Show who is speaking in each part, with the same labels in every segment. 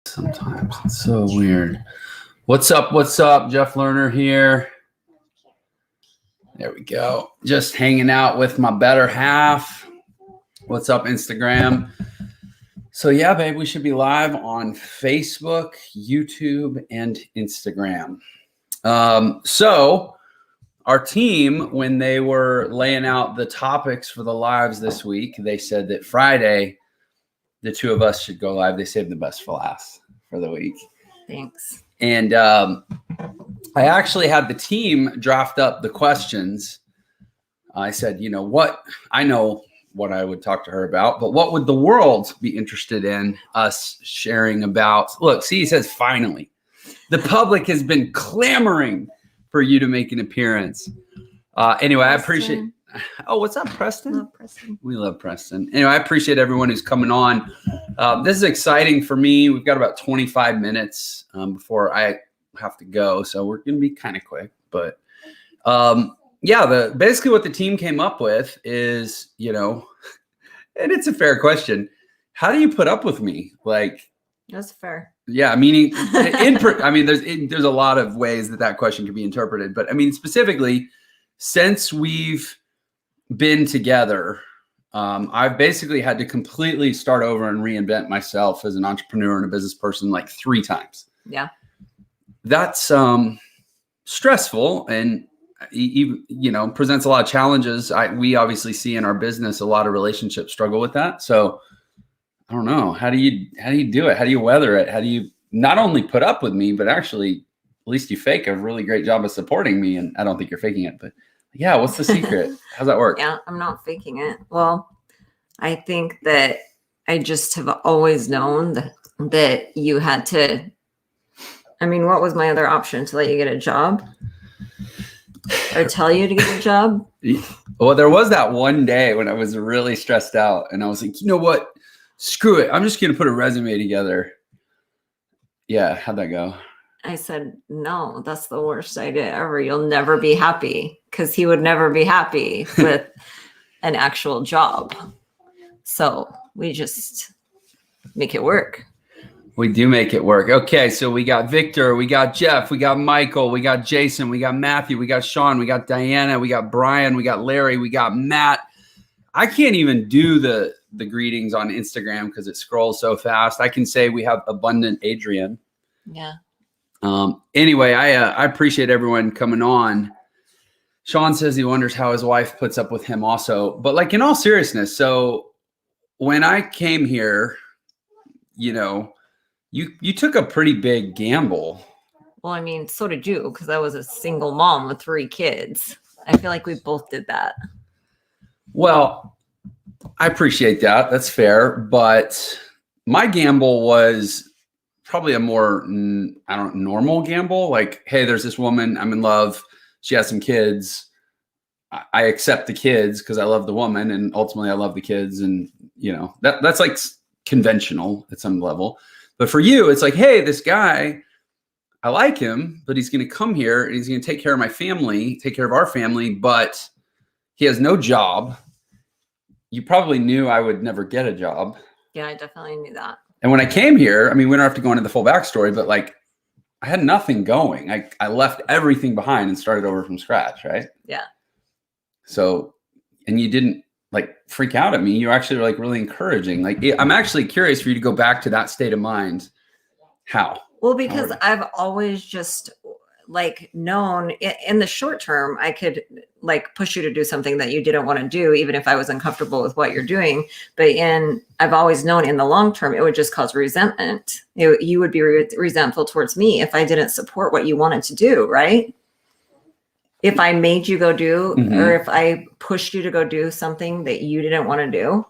Speaker 1: Sometimes it's so weird. What's up? What's up? Jeff Lerner here. There we go. Just hanging out with my better half. What's up, Instagram? So yeah, babe, we should be live on Facebook, YouTube, and Instagram. So our team, when they were laying out the topics for the lives this week, they said that Friday, the two of us should go live. They saved the best for last for the week.
Speaker 2: Thanks.
Speaker 1: And I actually had the team draft up the questions. I said, you know what? I know what I would talk to her about, but what would the world be interested in us sharing about? Look, see, he says, finally. The public has been clamoring for you to make an appearance. Anyway, I appreciate. Oh, what's up, Preston?
Speaker 2: Love Preston.
Speaker 1: We love Preston. Anyway, I appreciate everyone who's coming on. This is exciting for me. We've got about 25 minutes before I have to go, so we're going to be kind of quick. But yeah, basically what the team came up with is, you know, and it's a fair question. How do you put up with me? Like,
Speaker 2: that's fair.
Speaker 1: Yeah, meaning, I mean, there's a lot of ways that question can be interpreted, but I mean, specifically, since we've been together, I've basically had to completely start over and reinvent myself as an entrepreneur and a business person like 3 times.
Speaker 2: Yeah.
Speaker 1: That's stressful and, you know, presents a lot of challenges. We obviously see in our business a lot of relationships struggle with that. So I don't know. How do you do it? How do you weather it? How do you not only put up with me, but actually at least you fake a really great job of supporting me? And I don't think you're faking it, but yeah, what's the secret? How's that work?
Speaker 2: Yeah, I'm not faking it. Well, I think that I just have always known that you had to, I mean, what was my other option? To let you get a job? Or tell you to get a job?
Speaker 1: Well, there was that one day when I was really stressed out and I was like, you know what? Screw it. I'm just going to put a resume together. Yeah. How'd that go?
Speaker 2: I said, no, that's the worst idea ever. You'll never be happy, because he would never be happy with an actual job. So we just make it work.
Speaker 1: We do make it work. Okay. So we got Victor, we got Jeff, we got Michael, we got Jason, we got Matthew, we got Sean, we got Diana, we got Brian, we got Larry, we got Matt. I can't even do the greetings on Instagram because it scrolls so fast. I can say we have abundant Adrian.
Speaker 2: Yeah.
Speaker 1: Anyway, I appreciate everyone coming on. Sean says he wonders how his wife puts up with him also. But like, in all seriousness, so when I came here, you know, you took a pretty big gamble.
Speaker 2: Well, I mean, so did you, because I was a single mom with 3 kids. I feel like we both did that.
Speaker 1: Well, I appreciate that. That's fair. But my gamble was probably a more, normal gamble. Like, hey, there's this woman, I'm in love. She has some kids. I accept the kids because I love the woman, and ultimately I love the kids. And, you know, that's like conventional at some level. But for you, it's like, hey, this guy, I like him, but he's going to come here and he's going to take care of my family, take care of our family, but he has no job. You probably knew I would never get a job.
Speaker 2: Yeah, I definitely knew that.
Speaker 1: And when I came here, I mean, we don't have to go into the full backstory, but like, I had nothing going. I left everything behind and started over from scratch, right?
Speaker 2: Yeah.
Speaker 1: So, and you didn't like freak out at me. You actually were like really encouraging. Like, I'm actually curious for you to go back to that state of mind. How?
Speaker 2: Well, because I've always just like known in the short term, I could like push you to do something that you didn't want to do, even if I was uncomfortable with what you're doing. But I've always known in the long term, it would just cause resentment. You would be resentful towards me if I didn't support what you wanted to do, right? If I made you go do, or if I pushed you to go do something that you didn't want to do,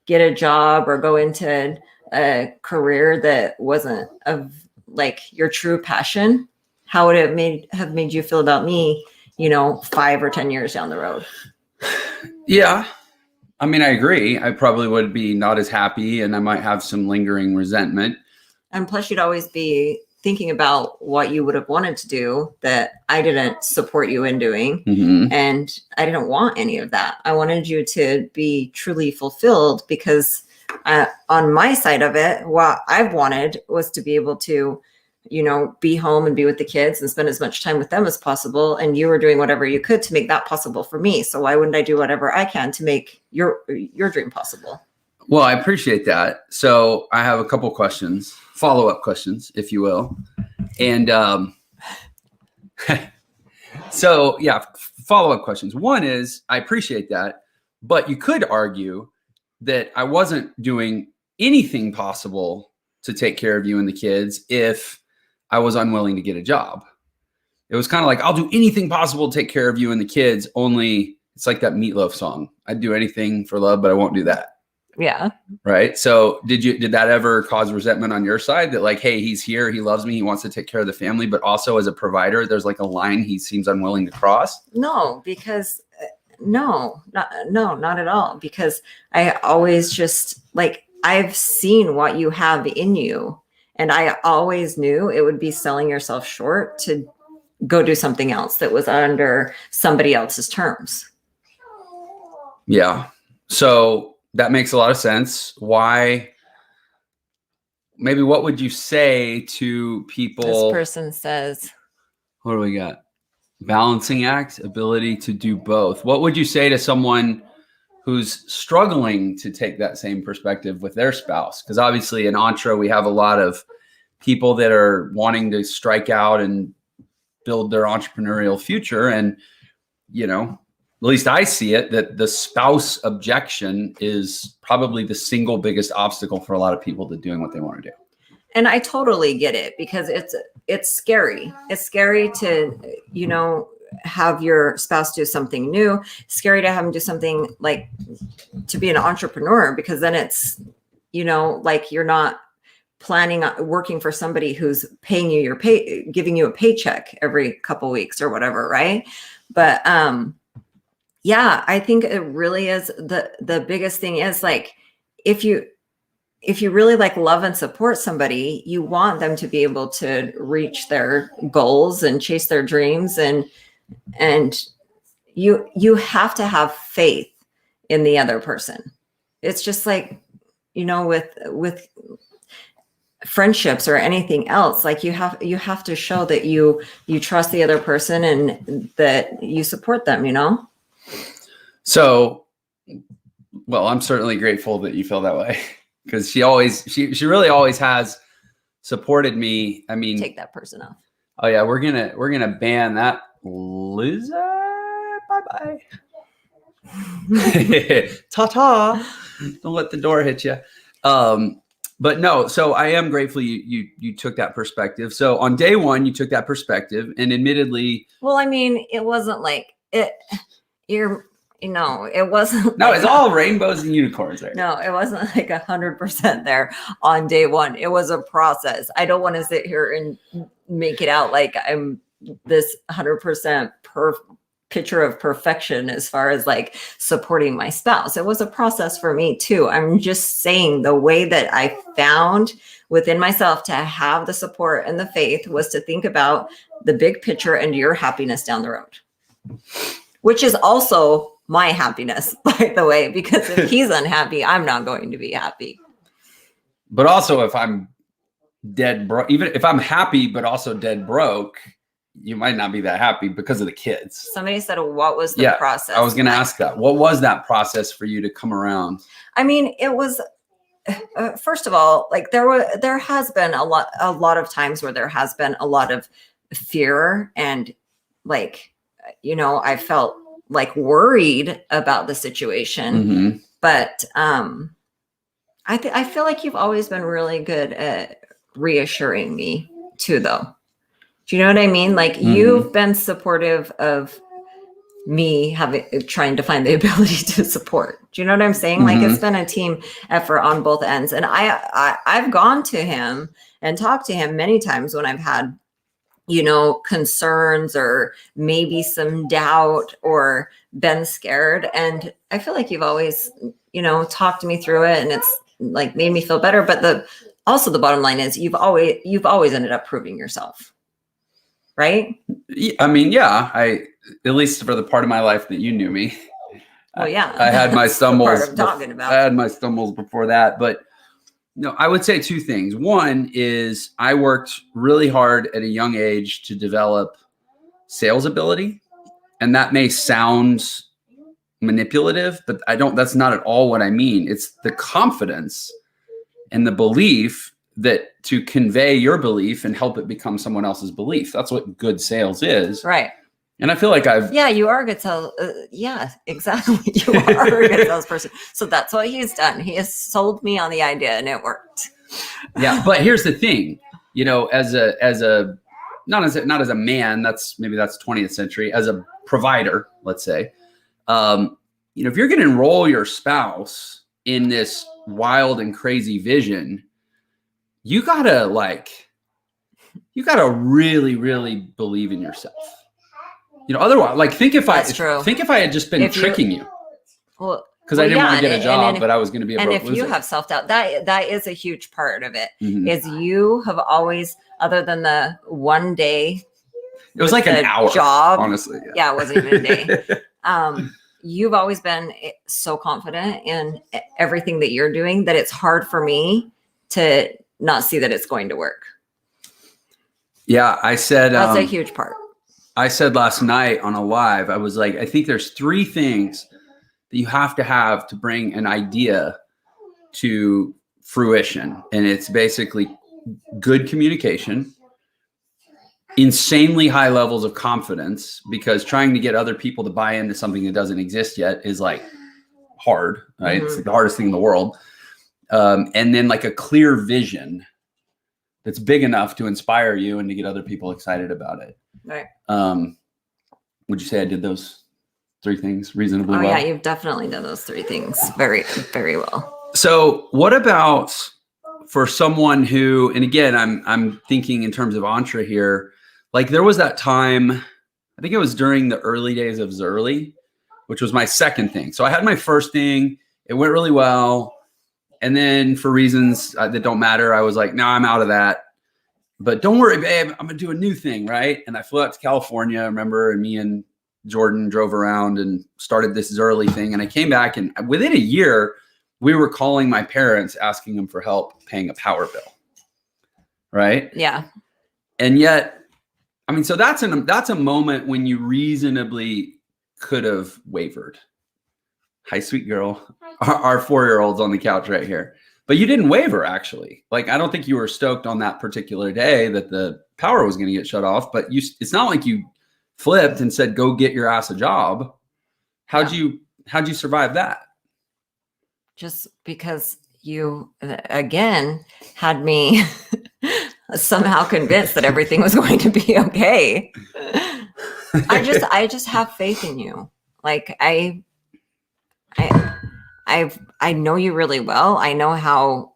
Speaker 2: get a job or go into a career that wasn't of like your true passion, how would it have made you feel about me, you know, 5 or 10 years down the road?
Speaker 1: Yeah. I mean, I agree. I probably would be not as happy, and I might have some lingering resentment.
Speaker 2: And plus you'd always be thinking about what you would have wanted to do that I didn't support you in doing. And I didn't want any of that. I wanted you to be truly fulfilled, because on my side of it, what I've wanted was to be able to, be home and be with the kids and spend as much time with them as possible. And you were doing whatever you could to make that possible for me. So why wouldn't I do whatever I can to make your dream possible? Well,
Speaker 1: I appreciate that. So I have a couple questions, follow-up questions, if you will. And so, yeah, follow-up questions. One is, I appreciate that, but you could argue that I wasn't doing anything possible to take care of you and the kids if I was unwilling to get a job. It was kind of like, I'll do anything possible to take care of you and the kids, only it's like that Meatloaf song. I'd do anything for love, but I won't do that.
Speaker 2: Yeah.
Speaker 1: Right. So did that ever cause resentment on your side that like, hey, he's here, he loves me, he wants to take care of the family, but also as a provider, there's like a line he seems unwilling to cross?
Speaker 2: No, because not at all. Because I always just like, I've seen what you have in you. And I always knew it would be selling yourself short to go do something else that was under somebody else's terms.
Speaker 1: Yeah. So that makes a lot of sense. Why? Maybe what would you say to people?
Speaker 2: This person says,
Speaker 1: what do we got? Balancing act, ability to do both. What would you say to someone who's struggling to take that same perspective with their spouse? Because obviously in ENTRE, we have a lot of people that are wanting to strike out and build their entrepreneurial future. And, at least I see it, that the spouse objection is probably the single biggest obstacle for a lot of people to doing what they want to do.
Speaker 2: And I totally get it, because it's scary. It's scary to, have your spouse do something new. It's scary to have them do something like to be an entrepreneur, because then it's, like you're not planning on working for somebody who's paying you giving you a paycheck every couple weeks or whatever. Right. But, yeah, I think it really is the biggest thing is like, if you really like love and support somebody, you want them to be able to reach their goals and chase their dreams, and you have to have faith in the other person. It's just like, with friendships or anything else, like you have to show that you trust the other person and that you support them,
Speaker 1: So, well, I'm certainly grateful that you feel that way, because she really always has supported me. I mean,
Speaker 2: take that person off.
Speaker 1: Oh yeah, we're gonna ban that loser. Bye bye. Ta ta. Don't let the door hit you. But no. So I am grateful you took that perspective. So on day one, you took that perspective, and admittedly,
Speaker 2: well, I mean, it wasn't like it. It wasn't.
Speaker 1: No, it's all rainbows and unicorns there.
Speaker 2: No, it wasn't like 100% there on day one. It was a process. I don't want to sit here and make it out like I'm this 100% picture of perfection as far as like supporting my spouse. It was a process for me too. I'm just saying the way that I found within myself to have the support and the faith was to think about the big picture and your happiness down the road, which is also my happiness, by the way, because if he's unhappy, I'm not going to be happy.
Speaker 1: But also if I'm dead broke, even if I'm happy, but also dead broke, you might not be that happy because of the kids.
Speaker 2: Somebody said, what was the process?
Speaker 1: I was going to ask that. What was that process for you to come around?
Speaker 2: I mean, it was, first of all, like there has been a lot of times where there has been a lot of fear and like, I felt like worried about the situation,
Speaker 1: mm-hmm.
Speaker 2: But I feel like you've always been really good at reassuring me too, though. Do you know what I mean? Like
Speaker 1: mm-hmm.
Speaker 2: You've been supportive of me trying to find the ability to support. Do you know what I'm saying? Mm-hmm. Like it's been a team effort on both ends, and I've gone to him and talked to him many times when I've had concerns or maybe some doubt or been scared. And I feel like you've always, talked me through it, and it's like made me feel better. But also the bottom line is you've always ended up proving yourself. Right.
Speaker 1: I mean, yeah, at least for the part of my life that you knew me,
Speaker 2: Well, yeah.
Speaker 1: I had my
Speaker 2: That's the part
Speaker 1: stumbles.
Speaker 2: I'm talking about.
Speaker 1: I had my stumbles before that, but no, I would say two things. One is I worked really hard at a young age to develop sales ability, and that may sound manipulative, but that's not at all what I mean. It's the confidence and the belief that to convey your belief and help it become someone else's belief. That's what good sales is.
Speaker 2: Right.
Speaker 1: And I feel like
Speaker 2: yeah, you are a good sales. Yeah, exactly. You are a good salesperson. So that's what he's done. He has sold me on the idea and it worked.
Speaker 1: Yeah. But here's the thing, you know, not as a man, that's 20th century, as a provider, let's say, you know, if you're going to enroll your spouse in this wild and crazy vision, you gotta really, really believe in yourself. You know, otherwise, like think if I had just been tricking you.
Speaker 2: Well,
Speaker 1: because I didn't want to get a job, but I was going to be a broke
Speaker 2: loser. And if you have self-doubt, that is a huge part of it. Is you have always, other than the one day,
Speaker 1: it was like an hour
Speaker 2: job,
Speaker 1: honestly.
Speaker 2: Yeah, it wasn't even a day. You've always been so confident in everything that you're doing that it's hard for me to not see that it's going to work.
Speaker 1: Yeah, I said
Speaker 2: that's a huge part.
Speaker 1: I said last night on a live, I was like, I think there's 3 things that you have to bring an idea to fruition. And it's basically good communication, insanely high levels of confidence, because trying to get other people to buy into something that doesn't exist yet is like hard, right? It's like the hardest thing in the world. And then like a clear vision that's big enough to inspire you and to get other people excited about it.
Speaker 2: Right.
Speaker 1: Would you say I did those 3 things reasonably well?
Speaker 2: Yeah, you've definitely done those 3 things very, very well.
Speaker 1: So what about for someone who, and again, I'm thinking in terms of ENTRE here, like there was that time, I think it was during the early days of Zerly, which was my second thing. So I had my first thing, it went really well. And then for reasons that don't matter, I was like, no, I'm out of that. But don't worry, babe, I'm going to do a new thing, right? And I flew out to California, remember, and me and Jordan drove around and started this Zerly thing. And I came back, and within a year, we were calling my parents, asking them for help paying a power bill, right?
Speaker 2: Yeah.
Speaker 1: And yet, I mean, so that's a moment when you reasonably could have wavered. Hi, sweet girl. Our 4-year-old's on the couch right here. But you didn't waver, actually. Like, I don't think you were stoked on that particular day that the power was going to get shut off. But it's not like you flipped and said, go get your ass a job. How'd you survive that?
Speaker 2: Just because you, again, had me somehow convinced that everything was going to be okay. I just have faith in you. Like I know you really well. I know how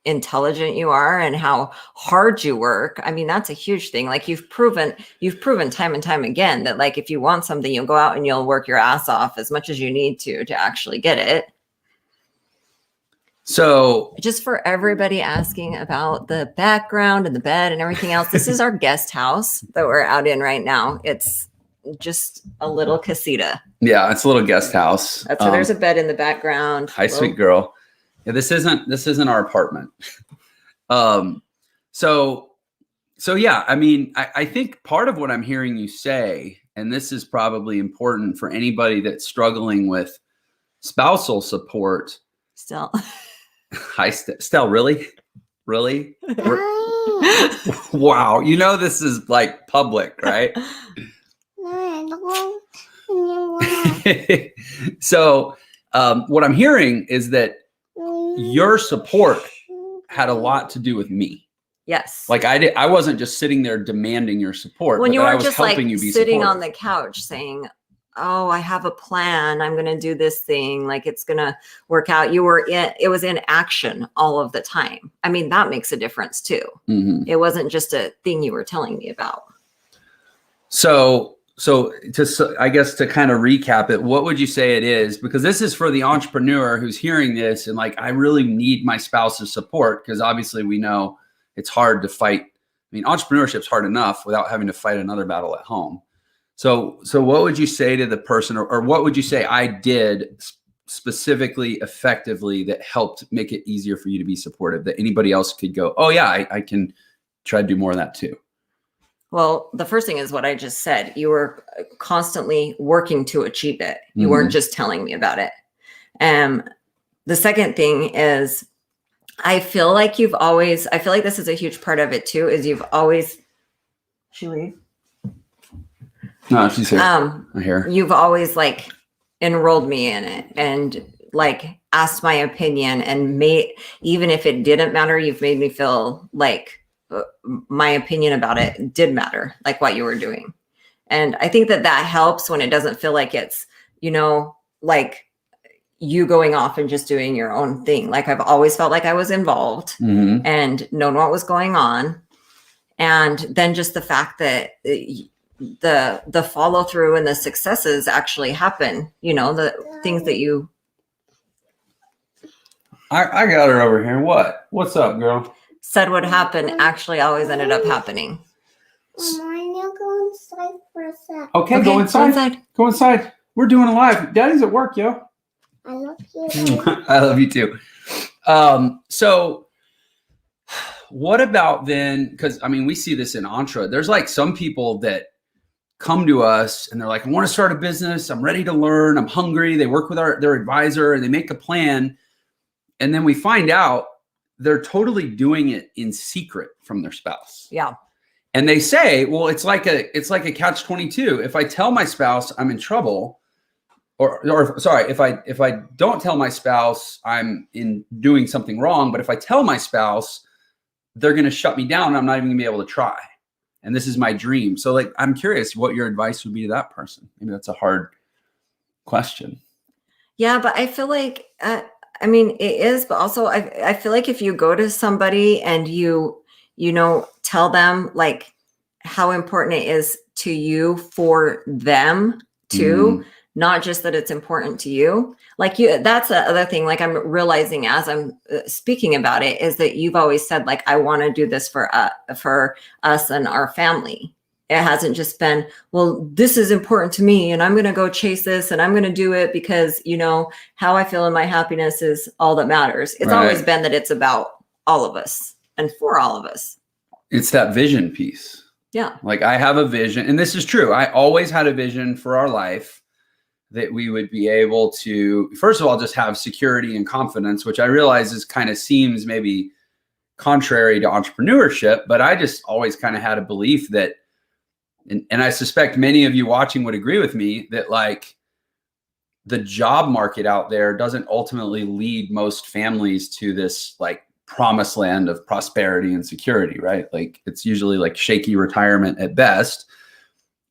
Speaker 2: intelligent you are and how hard you work. I mean, that's a huge thing. Like you've proven time and time again that like, if you want something, you'll go out and you'll work your ass off as much as you need to actually get it.
Speaker 1: So
Speaker 2: just for everybody asking about the background and the bed and everything else, this is our guest house that we're out in right now. It's just a little casita.
Speaker 1: Yeah, it's a little guest house.
Speaker 2: That's where there's a bed in the background.
Speaker 1: Hi, sweet girl. Yeah, this isn't our apartment. So yeah, I mean, I think part of what I'm hearing you say, and this is probably important for anybody that's struggling with spousal support.
Speaker 2: Still.
Speaker 1: Hi, Stell, really? Really? Wow. You know, this is like public, right? So what I'm hearing is that your support had a lot to do with me.
Speaker 2: Yes.
Speaker 1: Like I wasn't just sitting there demanding your support.
Speaker 2: When you weren't just like sitting on
Speaker 1: the
Speaker 2: couch saying, oh, I have a plan. I'm going to do this thing. Like it's going to work out. It was in action all of the time. I mean, that makes a difference too. Mm-hmm. It wasn't just a thing you were telling me about.
Speaker 1: So I guess to kind of recap it, what would you say it is? Because this is for the entrepreneur who's hearing this and like, I really need my spouse's support, because obviously we know it's hard to fight. I mean, entrepreneurship's hard enough without having to fight another battle at home. So what would you say to the person, or what would you say I did specifically effectively that helped make it easier for you to be supportive, that anybody else could go, oh yeah, I can try to do more of that too?
Speaker 2: Well, the first thing is what I just said. You were constantly working to achieve it. You weren't just telling me about it. The second thing is, I feel like this is a huge part of it too, is you've always, she leave?
Speaker 1: No, she's here. I hear.
Speaker 2: You've always like enrolled me in it and like asked my opinion, and even if it didn't matter, you've made me feel like my opinion about it did matter, like what you were doing. And I think that helps when it doesn't feel like it's, like you going off and just doing your own thing. Like I've always felt like I was involved and known what was going on. And then just the fact that the follow through and the successes actually happen, the things that you.
Speaker 1: I got her over here. What's up, girl?
Speaker 2: Said would happen actually always ended up happening.
Speaker 3: Mama, go inside for a sec.
Speaker 1: Okay, go inside. Go inside. We're doing a live. Daddy's at work, yo.
Speaker 3: I love you.
Speaker 1: I love you too. So what about then, because I mean, we see this in ENTRE. There's like some people that come to us and they're like, I want to start a business. I'm ready to learn. I'm hungry. They work with their advisor and they make a plan. And then we find out they're totally doing it in secret from their spouse.
Speaker 2: Yeah.
Speaker 1: And they say, well, it's like a catch-22. If I tell my spouse I'm in trouble, or sorry, if I don't tell my spouse I'm in doing something wrong, but if I tell my spouse, they're going to shut me down and I'm not even gonna be able to try. And this is my dream. So like, I'm curious what your advice would be to that person. Maybe that's a hard question.
Speaker 2: Yeah, but I feel like, I mean, it is, but also I feel like if you go to somebody and you tell them like how important it is to you for them too, not just that it's important to you. Like that's the other thing. Like I'm realizing as I'm speaking about it is that you've always said like, I want to do this for us and our family. It hasn't just been, well, this is important to me and I'm going to go chase this and I'm going to do it because, how I feel in my happiness is all that matters. It's always been that it's about all of us and for all of us.
Speaker 1: It's that vision piece.
Speaker 2: Yeah.
Speaker 1: Like I have a vision, and this is true. I always had a vision for our life that we would be able to, first of all, just have security and confidence, which I realize seems maybe contrary to entrepreneurship, but I just always kind of had a belief that, and I suspect many of you watching would agree with me, that like the job market out there doesn't ultimately lead most families to this like promised land of prosperity and security, right? Like it's usually like shaky retirement at best.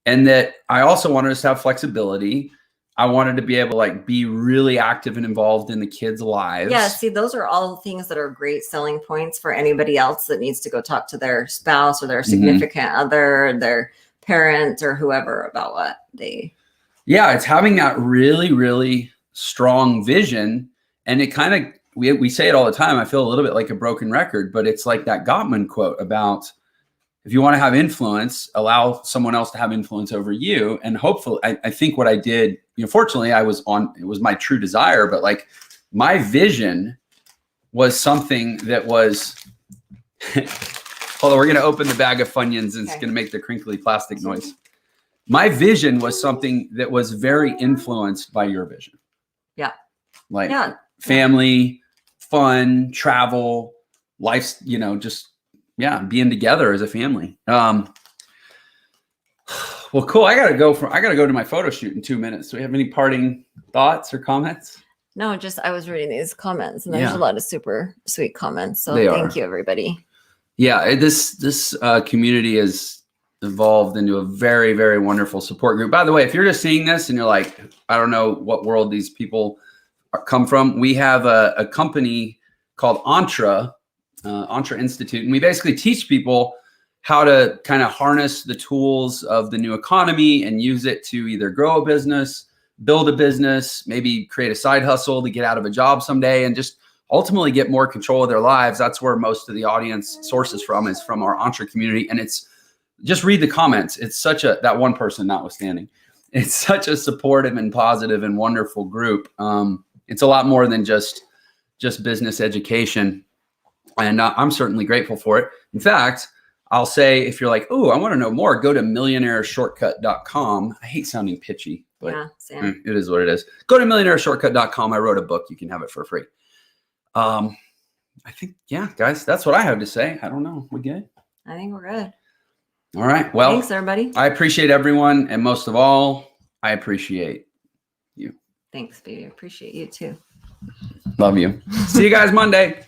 Speaker 1: And that I also wanted us to have flexibility. I wanted to be able to like be really active and involved in the kids' lives.
Speaker 2: Yeah, see, those are all things that are great selling points for anybody else that needs to go talk to their spouse or their significant other, their parent or whoever about what they.
Speaker 1: Yeah, it's having that really, really strong vision. And it kind of, we say it all the time. I feel a little bit like a broken record, but it's like that Gottman quote about if you want to have influence, allow someone else to have influence over you. And hopefully, I think what I did, fortunately, it was my true desire, but like my vision was something that was, hold on, we're going to open the bag of Funyuns and it's going to make the crinkly plastic noise. My vision was something that was very influenced by your vision. Yeah. Like family, fun, travel, life, just, being together as a family. Well, cool. I gotta go to my photo shoot in 2 minutes. Do we have any parting thoughts or comments?
Speaker 2: No, just I was reading these comments and there's a lot of super sweet comments. So thank you, everybody.
Speaker 1: Yeah, this community has evolved into a very, very wonderful support group. By the way, if you're just seeing this and you're like, I don't know what world these people come from, we have a company called ENTRE Institute, and we basically teach people how to kind of harness the tools of the new economy and use it to either grow a business, build a business, maybe create a side hustle to get out of a job someday, and just ultimately get more control of their lives. That's where most of the audience sources from, is from our ENTRE community. And it's just read the comments. It's such that one person notwithstanding, it's such a supportive and positive and wonderful group. It's a lot more than just business education. And I'm certainly grateful for it. In fact, I'll say, if you're like, oh, I want to know more, go to millionaireshortcut.com. I hate sounding pitchy, but
Speaker 2: Yeah, same.
Speaker 1: it is what it is. Go to millionaireshortcut.com. I wrote a book. You can have it for free. I think, yeah, guys, that's what I have to say. I don't know. We good?
Speaker 2: I think we're good.
Speaker 1: All right. Well,
Speaker 2: thanks, everybody.
Speaker 1: I appreciate everyone. And most of all, I appreciate you.
Speaker 2: Thanks, baby. Appreciate you too.
Speaker 1: Love you. See you guys Monday.